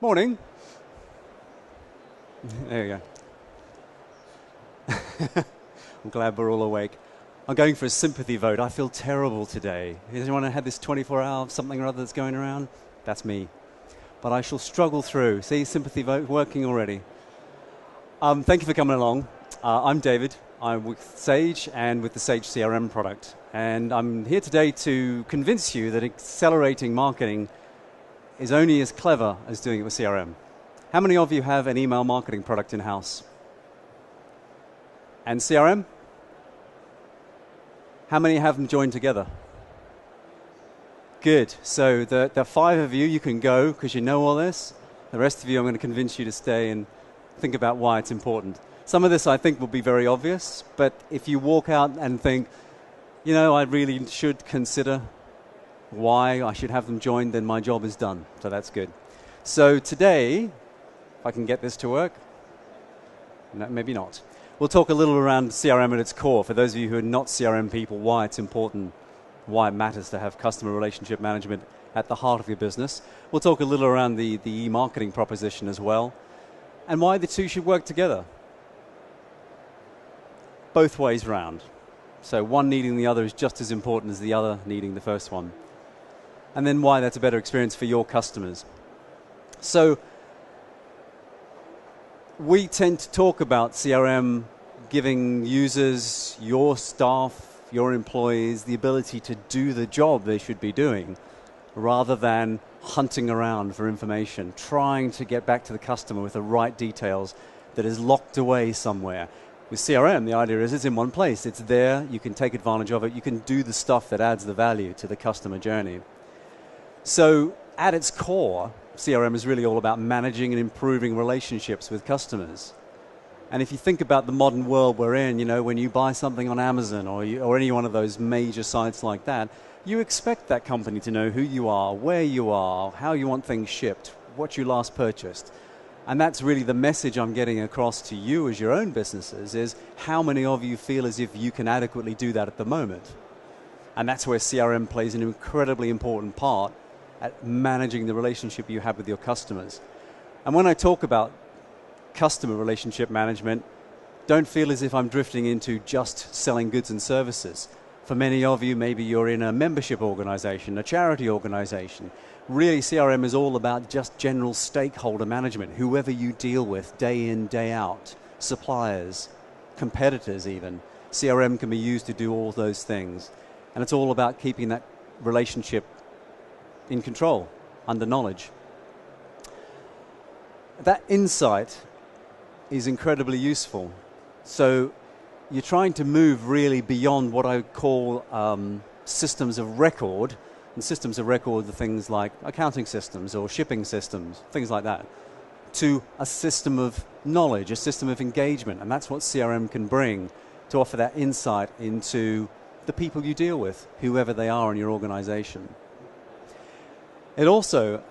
Morning. There you go. I'm glad we're all awake. I'm going for a sympathy vote. I feel terrible today. Has anyone had this 24-hour something or other that's going around? That's me. But I shall struggle through. See, sympathy vote working already. Thank you for coming along. I'm David. I'm with Sage and with the Sage CRM product. And I'm here today to convince you that accelerating marketing is only as clever as doing it with CRM. How many of you have an email marketing product in-house? And CRM? How many have them joined together? Good. So the 5 of you can go because you know all this. The rest of you, I'm going to convince you to stay and think about why it's important. Some of this, I think, will be very obvious, but if you walk out and think, you know, I really should consider why I should have them joined, then my job is done. So that's good. So today, if I can get this to work, no, maybe not. We'll talk a little around CRM at its core. For those of you who are not CRM people, why it's important, why it matters to have customer relationship management at the heart of your business. We'll talk a little around the e-marketing proposition as well, and why the two should work together. Both ways round. So one needing the other is just as important as the other needing the first one. And then why that's a better experience for your customers. So we tend to talk about CRM giving users, your staff, your employees, the ability to do the job they should be doing rather than hunting around for information, trying to get back to the customer with the right details that is locked away somewhere. With CRM, the idea is it's in one place. It's there. You can take advantage of it. You can do the stuff that adds the value to the customer journey. So at its core, CRM is really all about managing and improving relationships with customers. And if you think about the modern world we're in, you know, when you buy something on Amazon or any one of those major sites like that, you expect that company to know who you are, where you are, how you want things shipped, what you last purchased. And that's really the message I'm getting across to you as your own businesses is how many of you feel as if you can adequately do that at the moment. And that's where CRM plays an incredibly important part at managing the relationship you have with your customers. And when I talk about customer relationship management, don't feel as if I'm drifting into just selling goods and services. For many of you, maybe you're in a membership organization, a charity organization. Really, CRM is all about just general stakeholder management, whoever you deal with day in, day out, suppliers, competitors even. CRM can be used to do all those things. And it's all about keeping that relationship in control, under knowledge. That insight is incredibly useful. So you're trying to move really beyond what I call systems of record. And systems of record are things like accounting systems or shipping systems, things like that, to a system of knowledge, a system of engagement. And that's what CRM can bring to offer that insight into the people you deal with, whoever they are in your organization. It also,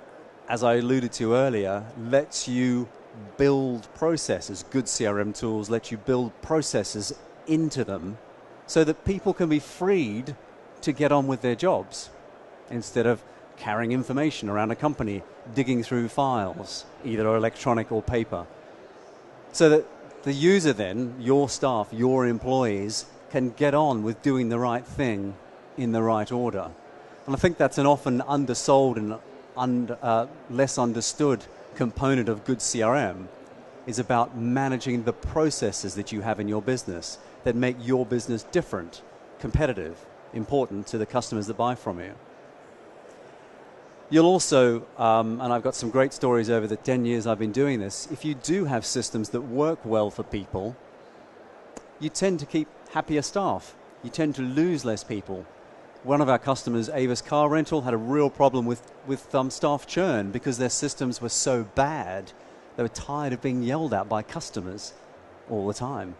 as I alluded to earlier, lets you build processes. Good CRM tools let you build processes into them so that people can be freed to get on with their jobs instead of carrying information around a company, digging through files, either electronic or paper. So that the user then, your staff, your employees, can get on with doing the right thing in the right order. And I think that's an often undersold and less understood component of good CRM is about managing the processes that you have in your business that make your business different, competitive, important to the customers that buy from you. You'll also, and I've got some great stories over the 10 years I've been doing this, if you do have systems that work well for people, you tend to keep happier staff. You tend to lose less people. One of our customers, Avis Car Rental, had a real problem with staff churn because their systems were so bad. They were tired of being yelled at by customers all the time.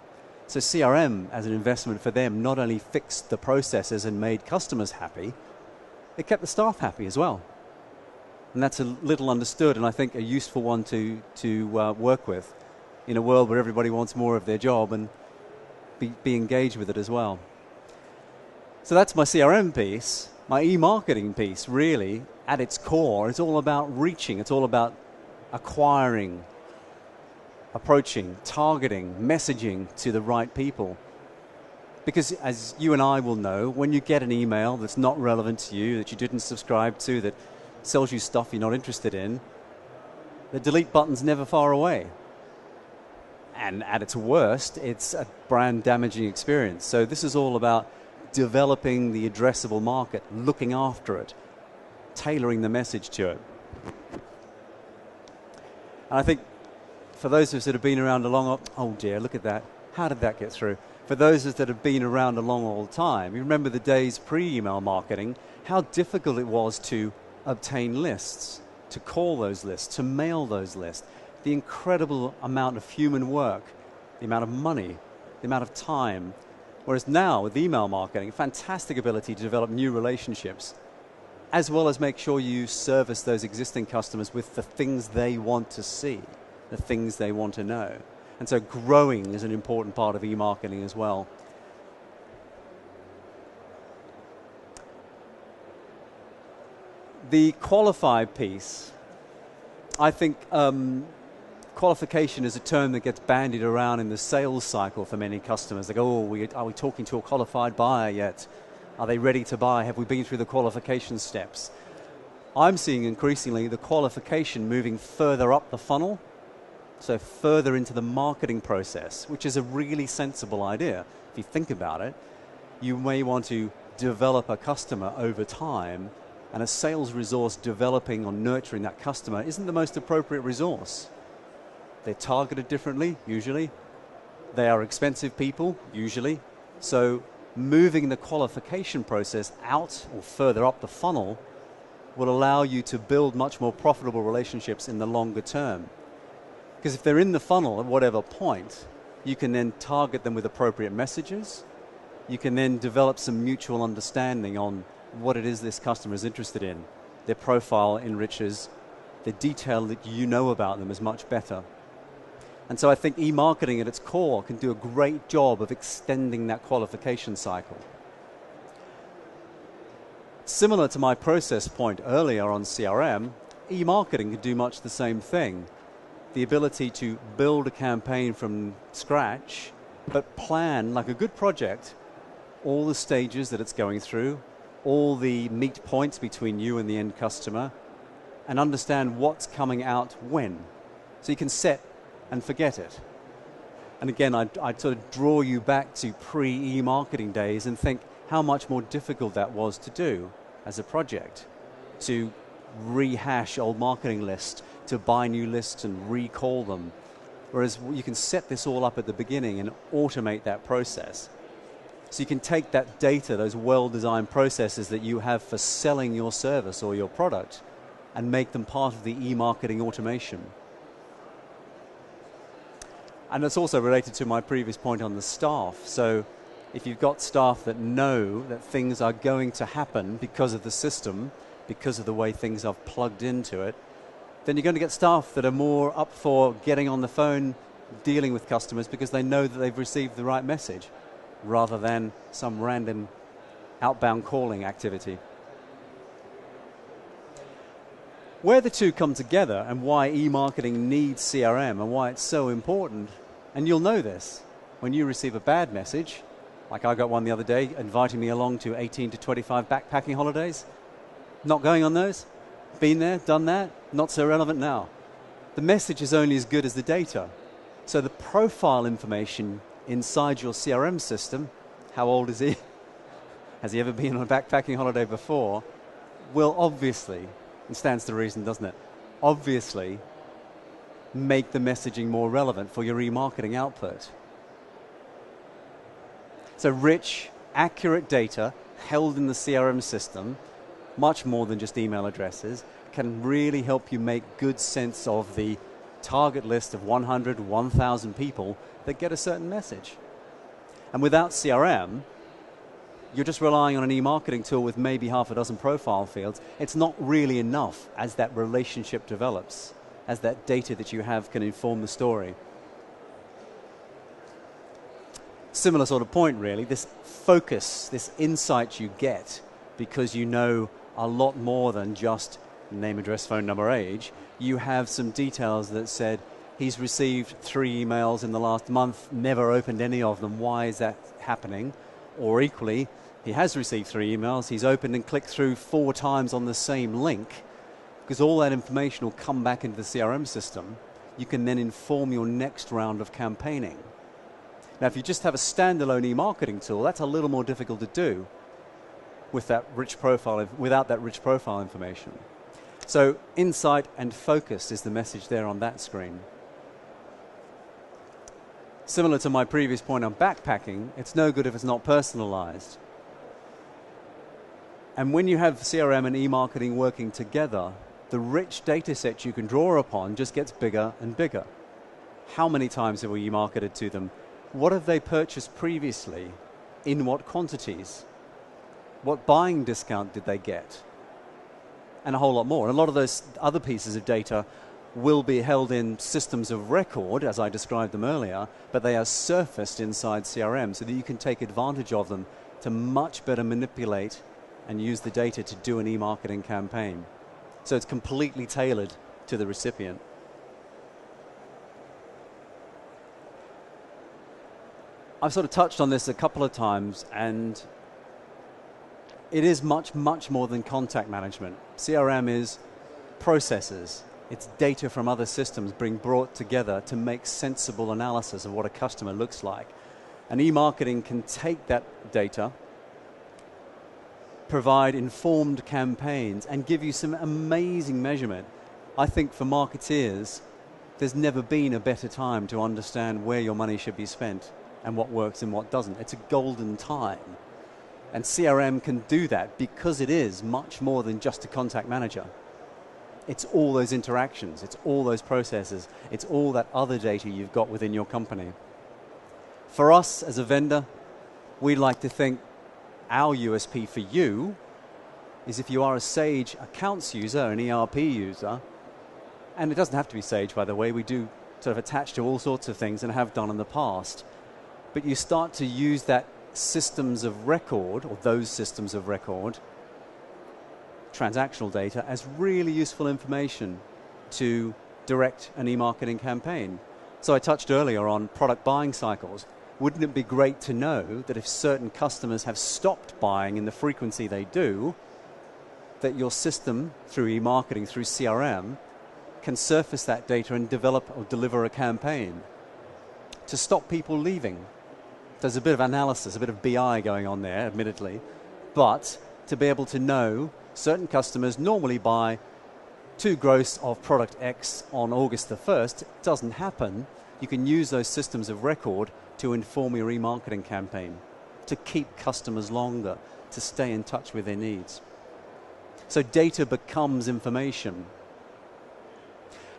So CRM, as an investment for them, not only fixed the processes and made customers happy, it kept the staff happy as well. And that's a little understood and I think a useful one to work with in a world where everybody wants more of their job and be engaged with it as well. So that's my CRM piece. My e-marketing piece, really, at its core, is all about reaching. It's all about acquiring, approaching, targeting, messaging to the right people. Because as you and I will know, when you get an email that's not relevant to you, that you didn't subscribe to, that sells you stuff you're not interested in, the delete button's never far away. And at its worst, it's a brand damaging experience. So this is all about developing the addressable market, looking after it, tailoring the message to it. And I think for those of us that have been around a long, oh dear, look at that. How did that get through? For those of us that have been around a long old time, you remember the days pre-email marketing, how difficult it was to obtain lists, to call those lists, to mail those lists. The incredible amount of human work, the amount of money, the amount of time. Whereas now with email marketing, a fantastic ability to develop new relationships, as well as make sure you service those existing customers with the things they want to see, the things they want to know. And so growing is an important part of e-marketing as well. The qualify piece, I think qualification is a term that gets bandied around in the sales cycle for many customers. They go, oh, are we talking to a qualified buyer yet? Are they ready to buy? Have we been through the qualification steps? I'm seeing increasingly the qualification moving further up the funnel, so further into the marketing process, which is a really sensible idea. If you think about it, you may want to develop a customer over time, and a sales resource developing or nurturing that customer isn't the most appropriate resource. They're targeted differently, usually. They are expensive people, usually. So moving the qualification process out or further up the funnel will allow you to build much more profitable relationships in the longer term. Because if they're in the funnel at whatever point, you can then target them with appropriate messages. You can then develop some mutual understanding on what it is this customer is interested in. Their profile enriches, the detail that you know about them is much better. And so I think e-marketing at its core can do a great job of extending that qualification cycle. Similar to my process point earlier on CRM, e-marketing can do much the same thing. The ability to build a campaign from scratch, but plan, like a good project, all the stages that it's going through, all the meet points between you and the end customer, and understand what's coming out when. So you can set and forget it. And again, I'd sort of draw you back to pre-e-marketing days and think how much more difficult that was to do as a project, to rehash old marketing lists, to buy new lists and recall them. Whereas you can set this all up at the beginning and automate that process. So you can take that data, those well-designed processes that you have for selling your service or your product, and make them part of the e-marketing automation. And it's also related to my previous point on the staff. So if you've got staff that know that things are going to happen because of the system, because of the way things are plugged into it, then you're going to get staff that are more up for getting on the phone, dealing with customers because they know that they've received the right message, rather than some random outbound calling activity. Where the two come together and why e-marketing needs CRM and why it's so important, and you'll know this, when you receive a bad message, like I got one the other day inviting me along to 18 to 25 backpacking holidays, not going on those, been there, done that, not so relevant now. The message is only as good as the data. So the profile information inside your CRM system, how old is he? Has he ever been on a backpacking holiday before? Will obviously, and stands to reason, doesn't it? Obviously make the messaging more relevant for your remarketing output. So rich, accurate data held in the CRM system, much more than just email addresses, can really help you make good sense of the target list of 100, 1,000 people that get a certain message. And without CRM, you're just relying on an e-marketing tool with maybe half a dozen profile fields. It's not really enough as that relationship develops, as that data that you have can inform the story. Similar sort of point, really. This focus, this insight you get because you know a lot more than just name, address, phone number, age, you have some details that said he's received 3 emails in the last month, never opened any of them. Why is that happening? Or equally, he has received 3 emails, he's opened and clicked through 4 times on the same link, because all that information will come back into the CRM system. You can then inform your next round of campaigning. Now, if you just have a standalone e-marketing tool, that's a little more difficult to do with that rich profile, without that rich profile information. So insight and focus is the message there on that screen. Similar to my previous point on backpacking, it's no good if it's not personalized. And when you have CRM and e-marketing working together, the rich data set you can draw upon just gets bigger and bigger. How many times have we e-marketed to them? What have they purchased previously? In what quantities? What buying discount did they get? And a whole lot more. And a lot of those other pieces of data will be held in systems of record, as I described them earlier, but they are surfaced inside CRM so that you can take advantage of them to much better manipulate and use the data to do an e-marketing campaign. So it's completely tailored to the recipient. I've sort of touched on this a couple of times, and it is much, much more than contact management. CRM is processes. It's data from other systems being brought together to make sensible analysis of what a customer looks like. And e-marketing can take that data, provide informed campaigns, and give you some amazing measurement. I think for marketeers, there's never been a better time to understand where your money should be spent and what works and what doesn't. It's a golden time. And CRM can do that because it is much more than just a contact manager. It's all those interactions, it's all those processes, it's all that other data you've got within your company. For us as a vendor, we like to think our USP for you is if you are a Sage accounts user, an ERP user, and it doesn't have to be Sage, by the way, we do sort of attach to all sorts of things and have done in the past, but you start to use that systems of record, or those systems of record, transactional data, as really useful information to direct an e-marketing campaign. So I touched earlier on product buying cycles. Wouldn't it be great to know that if certain customers have stopped buying in the frequency they do, that your system, through e-marketing, through CRM, can surface that data and develop or deliver a campaign to stop people leaving? There's a bit of analysis, a bit of BI going on there, admittedly, but to be able to know certain customers normally buy 2 gross of product X on August the 1st, it doesn't happen. You can use those systems of record to inform your remarketing campaign, to keep customers longer, to stay in touch with their needs. So data becomes information.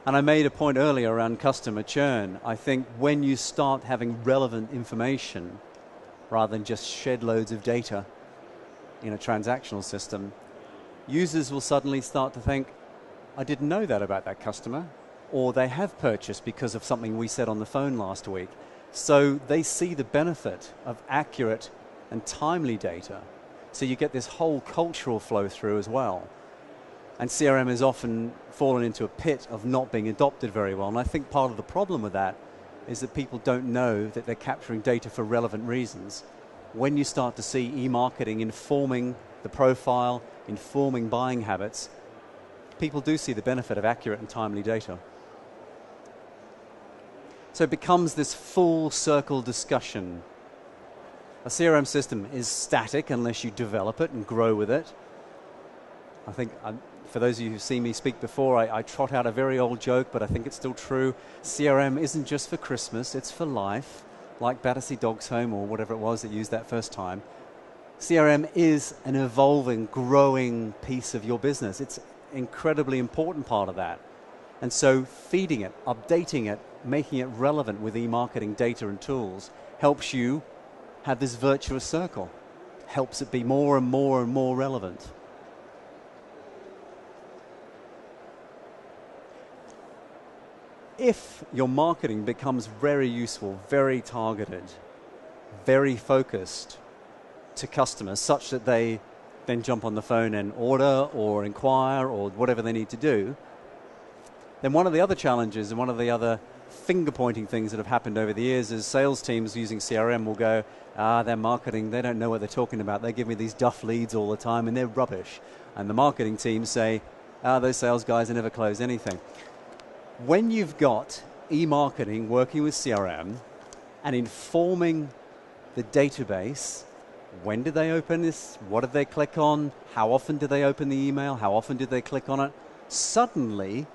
And I made a point earlier around customer churn. I think when you start having relevant information, rather than just shed loads of data in a transactional system, users will suddenly start to think, I didn't know that about that customer, or they have purchased because of something we said on the phone last week. So they see the benefit of accurate and timely data. So you get this whole cultural flow through as well. And CRM has often fallen into a pit of not being adopted very well. And I think part of the problem with that is that people don't know that they're capturing data for relevant reasons. When you start to see e-marketing informing the profile, informing buying habits, people do see the benefit of accurate and timely data. So it becomes this full circle discussion. A CRM system is static unless you develop it and grow with it. I think, for those of you who've seen me speak before, I trot out a very old joke, but I think it's still true. CRM isn't just for Christmas, it's for life, like Battersea Dogs Home or whatever it was that used that first time. CRM is an evolving, growing piece of your business. It's an incredibly important part of that. And so feeding it, updating it, making it relevant with e-marketing data and tools helps you have this virtuous circle, helps it be more and more and more relevant. If your marketing becomes very useful, very targeted, very focused to customers, such that they then jump on the phone and order or inquire or whatever they need to do. Then one of the other challenges and one of the other finger-pointing things that have happened over the years is sales teams using CRM will go, their marketing, they don't know what they're talking about. They give me these duff leads all the time and they're rubbish. And the marketing teams say, those sales guys never close anything. When you've got e-marketing working with CRM and informing the database, when did they open this? What did they click on? How often did they open the email? How often did they click on it? Suddenly,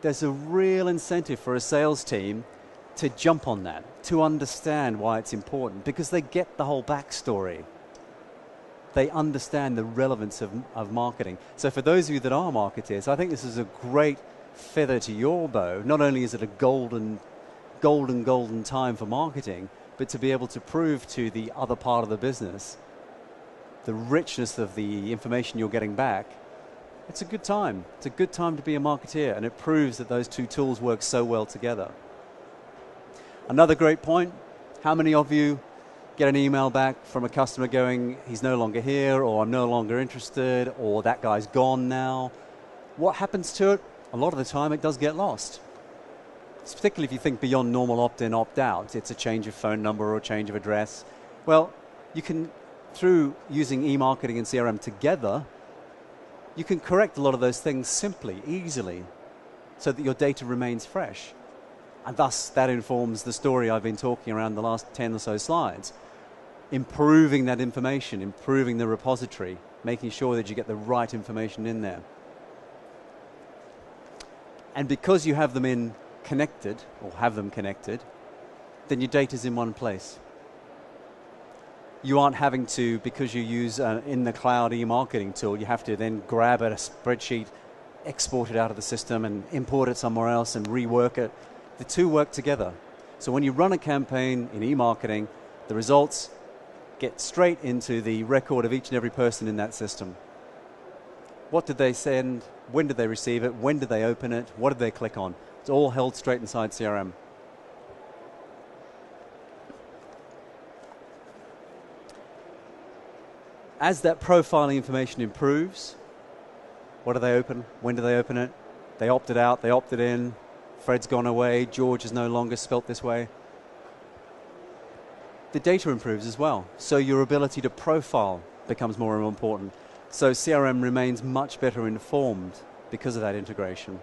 there's a real incentive for a sales team to jump on that, to understand why it's important, because they get the whole backstory. They understand the relevance of marketing. So for those of you that are marketeers, I think this is a great feather to your bow. Not only is it a golden time for marketing, but to be able to prove to the other part of the business the richness of the information you're getting back. It's a good time. It's a good time to be a marketeer, and it proves that those two tools work so well together. Another great point, how many of you get an email back from a customer going, he's no longer here, or I'm no longer interested, or that guy's gone now? What happens to it? A lot of the time it does get lost. It's particularly if you think beyond normal opt-in, opt-out. It's a change of phone number or a change of address. Well, you can, through using e-marketing and CRM together, you can correct a lot of those things simply, easily, so that your data remains fresh. And thus, that informs the story I've been talking around the last 10 or so slides. Improving that information, improving the repository, making sure that you get the right information in there. And because you have them in connected, or have them connected, then your data's in one place. You aren't having to, because you use in the cloud e-marketing tool, you have to then grab a spreadsheet, export it out of the system and import it somewhere else and rework it. The two work together. So when you run a campaign in e-marketing, the results get straight into the record of each and every person in that system. What did they send? When did they receive it? When did they open it? What did they click on? It's all held straight inside CRM. As that profiling information improves, what do they open? When do they open it? They opted out, they opted in, Fred's gone away, George is no longer spelt this way. The data improves as well, so your ability to profile becomes more and more important. So CRM remains much better informed because of that integration.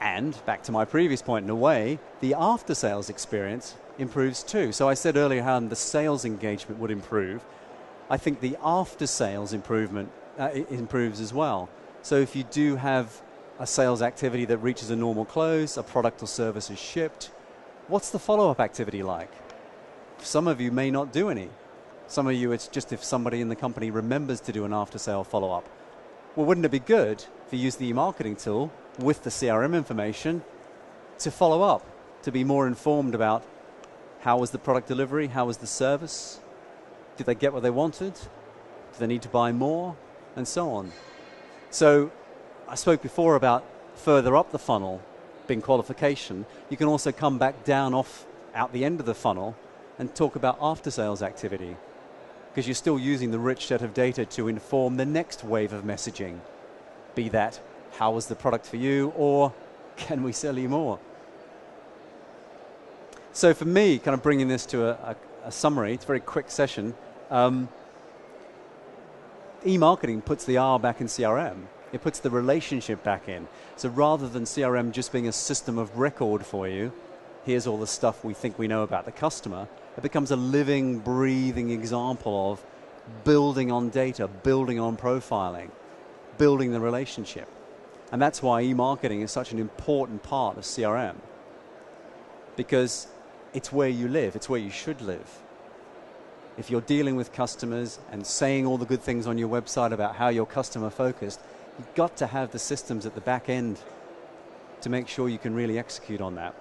And, back to my previous point in a way, the after-sales experience improves too. So I said earlier how the sales engagement would improve. I think the after-sales improvement improves as well. So if you do have a sales activity that reaches a normal close, a product or service is shipped, what's the follow-up activity like? Some of you may not do any. Some of you, it's just if somebody in the company remembers to do an after-sale follow-up. Well, wouldn't it be good if you use the e-marketing tool with the CRM information to follow up, to be more informed about how was the product delivery, how was the service, did they get what they wanted, do they need to buy more, and so on. So I spoke before about further up the funnel being qualification. You can also come back down out the end of the funnel and talk about after-sales activity, because you're still using the rich set of data to inform the next wave of messaging. Be that, how was the product for you, or can we sell you more? So for me, kind of bringing this to a summary, it's a very quick session. E-marketing puts the R back in CRM. It puts the relationship back in. So rather than CRM just being a system of record for you, here's all the stuff we think we know about the customer, it becomes a living, breathing example of building on data, building on profiling, building the relationship. And that's why e-marketing is such an important part of CRM, because it's where you live, it's where you should live. If you're dealing with customers and saying all the good things on your website about how you're customer focused, you've got to have the systems at the back end to make sure you can really execute on that.